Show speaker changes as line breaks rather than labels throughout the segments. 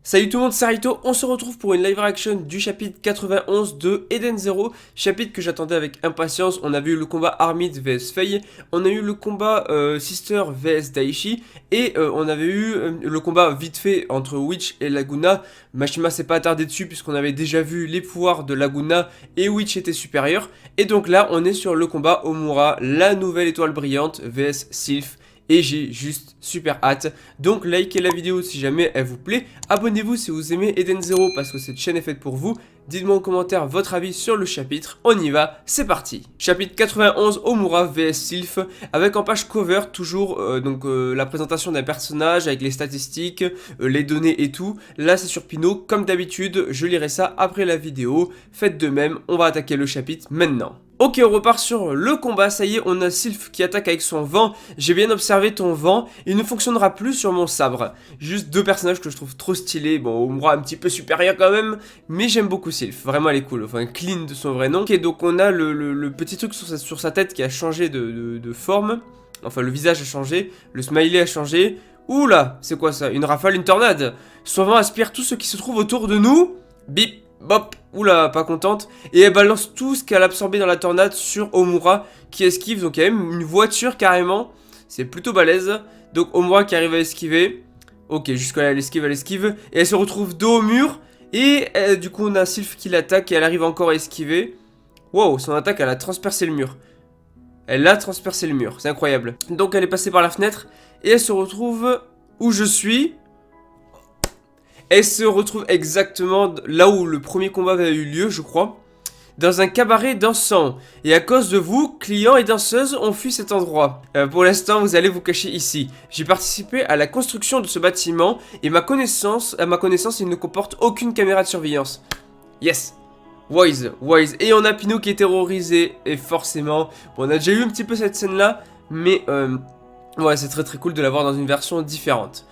Salut tout le monde, c'est Rito, on se retrouve pour une live reaction du chapitre 91 de Eden Zero, chapitre que j'attendais avec impatience. On a vu le combat Armid vs Faye, on a eu le combat Sister vs Daichi, et on avait eu le combat vite fait entre Witch et Laguna. Mashima s'est pas attardé dessus puisqu'on avait déjà vu les pouvoirs de Laguna et Witch était supérieur. Et donc là on est sur le combat Omura, la nouvelle étoile brillante vs Sylph. Et j'ai juste super hâte. Donc likez la vidéo si jamais elle vous plaît. Abonnez-vous si vous aimez Eden Zero parce que cette chaîne est faite pour vous. Dites-moi en commentaire votre avis sur le chapitre. On y va, c'est parti. Chapitre 91, Omura vs Sylph. Avec en page cover toujours la présentation d'un personnage avec les statistiques, les données et tout. Là c'est sur Pinot. Comme d'habitude, je lirai ça après la vidéo. Faites de même, on va attaquer le chapitre maintenant. Ok, on repart sur le combat, ça y est, on a Sylph qui attaque avec son vent. J'ai bien observé ton vent, il ne fonctionnera plus sur mon sabre. Juste deux personnages que je trouve trop stylés, bon, Omura un petit peu supérieur quand même, mais j'aime beaucoup Sylph, vraiment elle est cool, enfin clean de son vrai nom. Ok, donc on a le petit truc sur sa tête qui a changé de forme, enfin le visage a changé, le smiley a changé. Oula, c'est quoi ça? Une rafale, une tornade? Son vent aspire tout ce qui se trouve autour de nous. Bip. Bop, oula, pas contente. Et elle balance tout ce qu'elle a absorbé dans la tornade sur Omura qui esquive. Donc il y a même une voiture carrément. C'est plutôt balèze. Donc Omura qui arrive à esquiver. Ok, jusqu'à là elle esquive, elle esquive. Et elle se retrouve dos au mur. Et du coup on a Sylph qui l'attaque et elle arrive encore à esquiver. Wow, son attaque elle a transpercé le mur. Elle a transpercé le mur, c'est incroyable. Donc elle est passée par la fenêtre. Et elle se retrouve où je suis. Elle se retrouve exactement là où le premier combat avait eu lieu, je crois, dans un cabaret dansant. Et à cause de vous, clients et danseuses ont fui cet endroit. Pour l'instant, vous allez vous cacher ici. J'ai participé à la construction de ce bâtiment et à ma connaissance, il ne comporte aucune caméra de surveillance. Yes. Wise. Et on a Pinot qui est terrorisé. Et forcément, bon, on a déjà eu un petit peu cette scène-là, mais ouais, c'est très cool de l'avoir dans une version différente.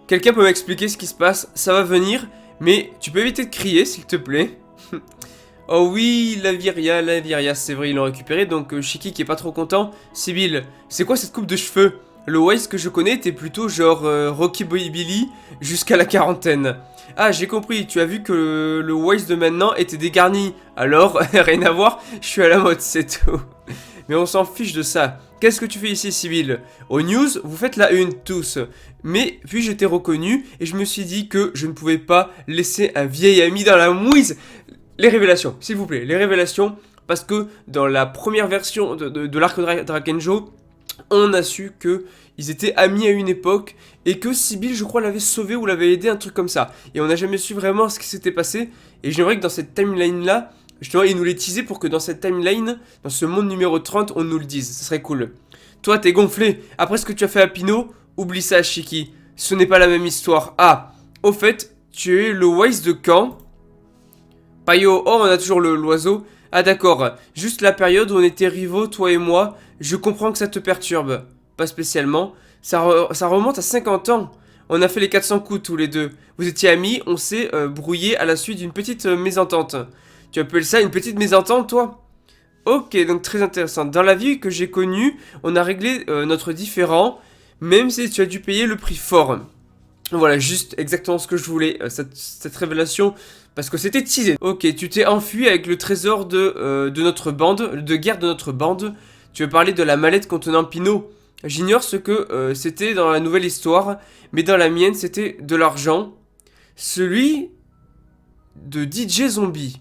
Quelqu'un peut m'expliquer ce qui se passe? Ça va venir, mais tu peux éviter de crier, s'il te plaît. Oh oui, la Viria, c'est vrai, ils l'ont récupéré, donc Shiki qui est pas trop content. Sibyl, c'est quoi cette coupe de cheveux? Le Wise que je connais était plutôt genre Rocky Billy jusqu'à la quarantaine. Ah, j'ai compris, tu as vu que le Wise de maintenant était dégarni. Alors, rien à voir, je suis à la mode, c'est tout. Mais on s'en fiche de ça. Qu'est-ce que tu fais ici, Sibyl? Aux news, vous faites la une, tous. Mais puis j'étais reconnu et je me suis dit que je ne pouvais pas laisser un vieil ami dans la mouise. Les révélations, s'il vous plaît, les révélations. Parce que dans la première version de l'arc Drakenjo, on a su que ils étaient amis à une époque et que Sibyl, je crois, l'avait sauvé ou l'avait aidé, un truc comme ça. Et on n'a jamais su vraiment ce qui s'était passé. Et j'aimerais que dans cette timeline-là, justement, ils nous les teasaient pour que dans cette timeline, dans ce monde numéro 30, on nous le dise. Ce serait cool. Toi, t'es gonflé. Après ce que tu as fait à Pinot, oublie ça, Shiki. Ce n'est pas la même histoire. Ah, au fait, tu es le Wise de quand? Payo, oh, on a toujours l'oiseau. Ah d'accord, juste la période où on était rivaux, toi et moi. Je comprends que ça te perturbe. Pas spécialement. Ça remonte à 50 ans. On a fait les 400 coups tous les deux. Vous étiez amis, on s'est brouillé à la suite d'une petite mésentente. Tu appelles ça une petite mésentente, toi? Ok, donc très intéressant. Dans la vie que j'ai connue, on a réglé notre différend, même si tu as dû payer le prix fort. Voilà, juste exactement ce que je voulais, cette révélation, parce que c'était teasé. Ok, tu t'es enfui avec le trésor de notre bande, de guerre de notre bande. Tu veux parler de la mallette contenant Pinot? J'ignore ce que c'était dans la nouvelle histoire, mais dans la mienne, c'était de l'argent. Celui de DJ Zombie.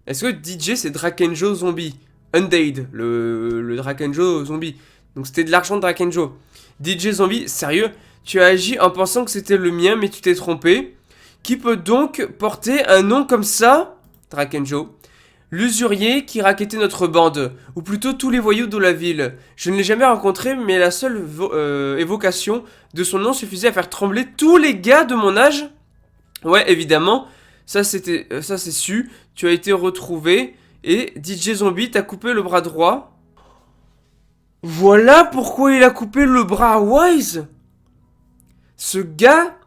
Est-ce que DJ c'est Drakenjo Zombie? Undead, le Drakenjo Zombie. Donc c'était de l'argent de Drakenjo. DJ Zombie, sérieux? Tu as agi en pensant que c'était le mien, mais tu t'es trompé. Qui peut donc porter un nom comme ça? Drakenjo. L'usurier qui rackettait notre bande, ou plutôt tous les voyous de la ville. Je ne l'ai jamais rencontré, mais la seule évocation de son nom suffisait à faire trembler tous les gars de mon âge. Ouais, évidemment, ça c'est su. Tu as été retrouvé et DJ Zombie t'a coupé le bras droit. Voilà pourquoi il a coupé le bras à Wise. Ce gars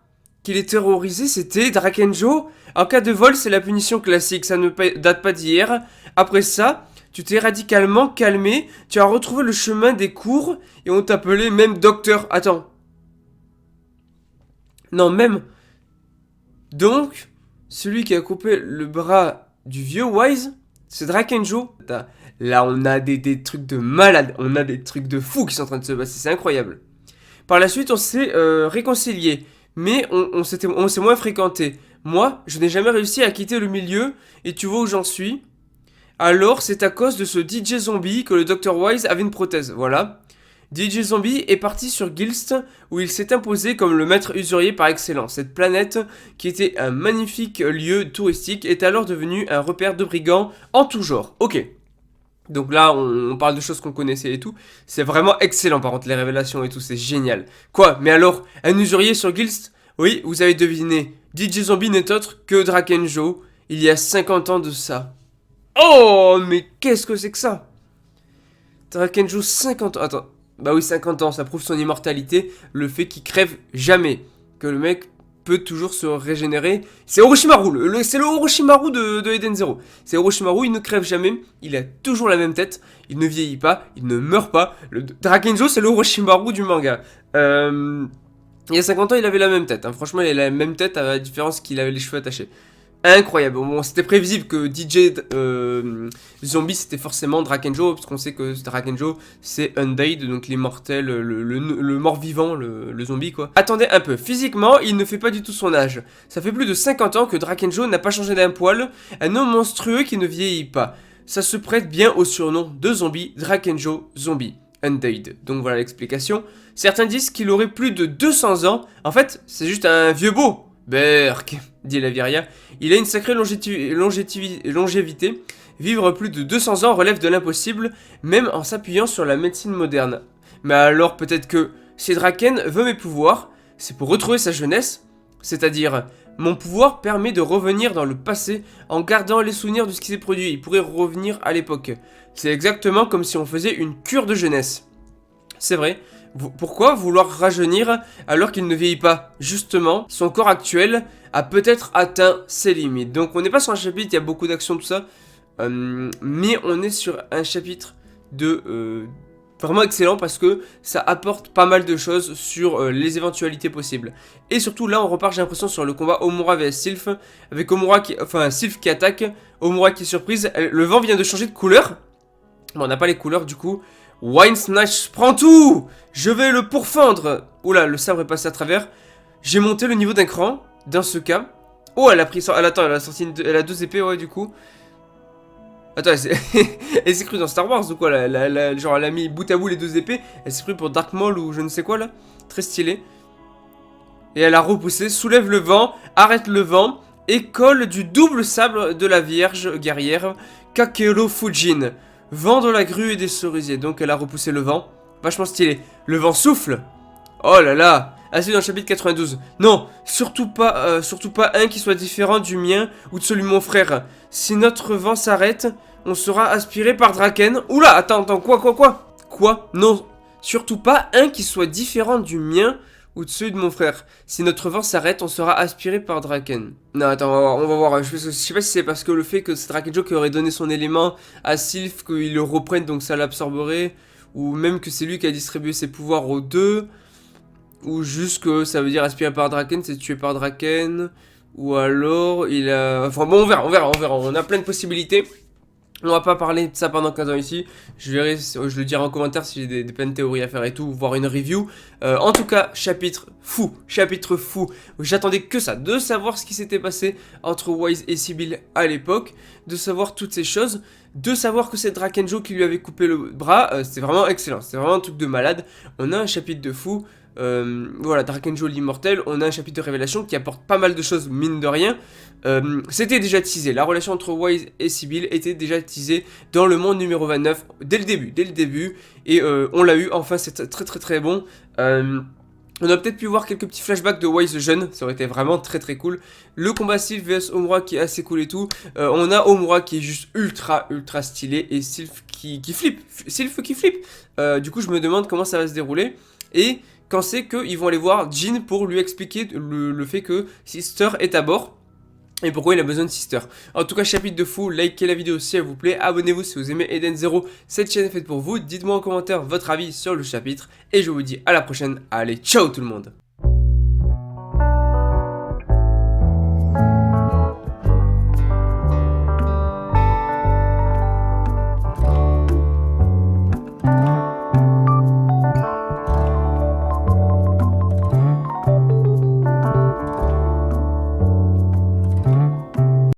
qui les terrorisait, c'était Drakenjo. En cas de vol, c'est la punition classique, ça ne date pas d'hier. Après ça, tu t'es radicalement calmé, tu as retrouvé le chemin des cours et on t'appelait même docteur. Attends. Non, même. Donc, celui qui a coupé le bras du vieux Wise, c'est Drakenjo. Là, on a des trucs de malade, on a des trucs de fou qui sont en train de se passer, c'est incroyable. Par la suite, on s'est réconciliés, mais on s'est moins fréquentés. Moi, je n'ai jamais réussi à quitter le milieu, et tu vois où j'en suis. Alors, c'est à cause de ce DJ Zombie que le Dr. Wise avait une prothèse, voilà. DJ Zombie est parti sur Gilst, où il s'est imposé comme le maître usurier par excellence. Cette planète, qui était un magnifique lieu touristique, est alors devenue un repère de brigands en tout genre. Ok. Donc là, on parle de choses qu'on connaissait et tout. C'est vraiment excellent, par contre, les révélations et tout, c'est génial. Quoi? Mais alors, un usurier sur Gilst? Oui, vous avez deviné. DJ Zombie n'est autre que Drakenjo, il y a 50 ans de ça. Oh, mais qu'est-ce que c'est que ça? Drakenjo, 50 ans. Attends. Bah oui, 50 ans, ça prouve son immortalité, le fait qu'il crève jamais. Que le mec peut toujours se régénérer. C'est Orochimaru, c'est le Orochimaru de Eden Zero. C'est Orochimaru, il ne crève jamais, il a toujours la même tête, il ne vieillit pas, il ne meurt pas. Le Drakenjo, c'est le Orochimaru du manga. Il y a 50 ans, il avait la même tête. Hein. Franchement, il avait la même tête à la différence qu'il avait les cheveux attachés. Incroyable. Bon, c'était prévisible que DJ Zombie c'était forcément Drakenjo, parce qu'on sait que Drakenjo c'est Undead, donc l'immortel, le mort-vivant, le zombie quoi. Attendez un peu, physiquement il ne fait pas du tout son âge. Ça fait plus de 50 ans que Drakenjo n'a pas changé d'un poil, un homme monstrueux qui ne vieillit pas. Ça se prête bien au surnom de zombie, Drakenjo Zombie. Undead. Donc voilà l'explication. Certains disent qu'il aurait plus de 200 ans. En fait, c'est juste un vieux beau. Berk, dit la Viria. Il a une sacrée longévité. Vivre plus de 200 ans relève de l'impossible, même en s'appuyant sur la médecine moderne. Mais alors peut-être que si Draken veut mes pouvoirs, c'est pour retrouver sa jeunesse. C'est-à-dire, mon pouvoir permet de revenir dans le passé en gardant les souvenirs de ce qui s'est produit. Il pourrait revenir à l'époque. C'est exactement comme si on faisait une cure de jeunesse. C'est vrai. Pourquoi vouloir rajeunir alors qu'il ne vieillit pas? Justement, son corps actuel a peut-être atteint ses limites. Donc on n'est pas sur un chapitre, il y a beaucoup d'actions, tout ça. Mais on est sur un chapitre de vraiment excellent parce que ça apporte pas mal de choses sur les éventualités possibles. Et surtout là on repart, j'ai l'impression, sur le combat Homura vs Sylph. Avec Homura qui, enfin Sylph qui attaque, Homura qui est surprise. Le vent vient de changer de couleur. Bon, on n'a pas les couleurs du coup. Wine Snatch prend tout. Je vais le pourfendre. Oula, le sabre est passé à travers. J'ai monté le niveau d'un cran, dans ce cas. Oh, elle a pris... Attends, elle a sorti elle a 2 épées, ouais, du coup. Attends, elle s'est crue dans Star Wars ou quoi, là, genre, elle a mis bout à bout les 2 épées. Elle s'est pris pour Dark Maul ou je ne sais quoi, là. Très stylé. Et elle a repoussé, soulève le vent, arrête le vent, et colle du double sabre de la Vierge guerrière, Kakero Fujin. Vent de la grue et des cerisiers. Donc elle a repoussé le vent. Vachement stylé. Le vent souffle. Oh là là. Ah, c'est dans le chapitre 92. Non, surtout pas un qui soit différent du mien ou de celui de mon frère. Si notre vent s'arrête, on sera aspiré par Draken. Oula, attends, quoi? Non, surtout pas un qui soit différent du mien ou de celui de mon frère. Si notre vent s'arrête, on sera aspiré par Draken. Non, attends, on va voir. Je sais pas si c'est parce que le fait que c'est Drakenjo qui aurait donné son élément à Sylph, qu'il le reprenne, donc ça l'absorberait. Ou même que c'est lui qui a distribué ses pouvoirs aux deux. Ou juste que ça veut dire aspiré par Draken, c'est tué par Draken. Ou alors, il a... Enfin bon, on verra. On a plein de possibilités. On va pas parler de ça pendant 15 ans ici. Je le dirai en commentaire si j'ai plein de théories à faire et tout, voire une review. En tout cas, chapitre fou. J'attendais que ça, de savoir ce qui s'était passé entre Wise et Sybil à l'époque, de savoir toutes ces choses, de savoir que c'est Drakenjo qui lui avait coupé le bras. C'était vraiment excellent, c'était vraiment un truc de malade. On a un chapitre de fou. Voilà, Drakenjo l'immortel, on a un chapitre de révélation qui apporte pas mal de choses, mine de rien. C'était déjà teasé, la relation entre Wise et Sybil était déjà teasée dans le monde numéro 29 dès le début, et on l'a eu, enfin c'est très bon. On a peut-être pu voir quelques petits flashbacks de Wise jeune, ça aurait été vraiment très cool. Le combat Sylph vs Homura qui est assez cool et tout. On a Homura qui est juste ultra stylé, et Sylph qui flippe. Du coup je me demande comment ça va se dérouler, et quand c'est qu'ils vont aller voir Jin pour lui expliquer le fait que Sister est à bord. Et pourquoi il a besoin de Sister. En tout cas, chapitre de fou, likez la vidéo si elle vous plaît, abonnez-vous si vous aimez Eden Zero, cette chaîne est faite pour vous, dites-moi en commentaire votre avis sur le chapitre, et je vous dis à la prochaine, allez, ciao tout le monde.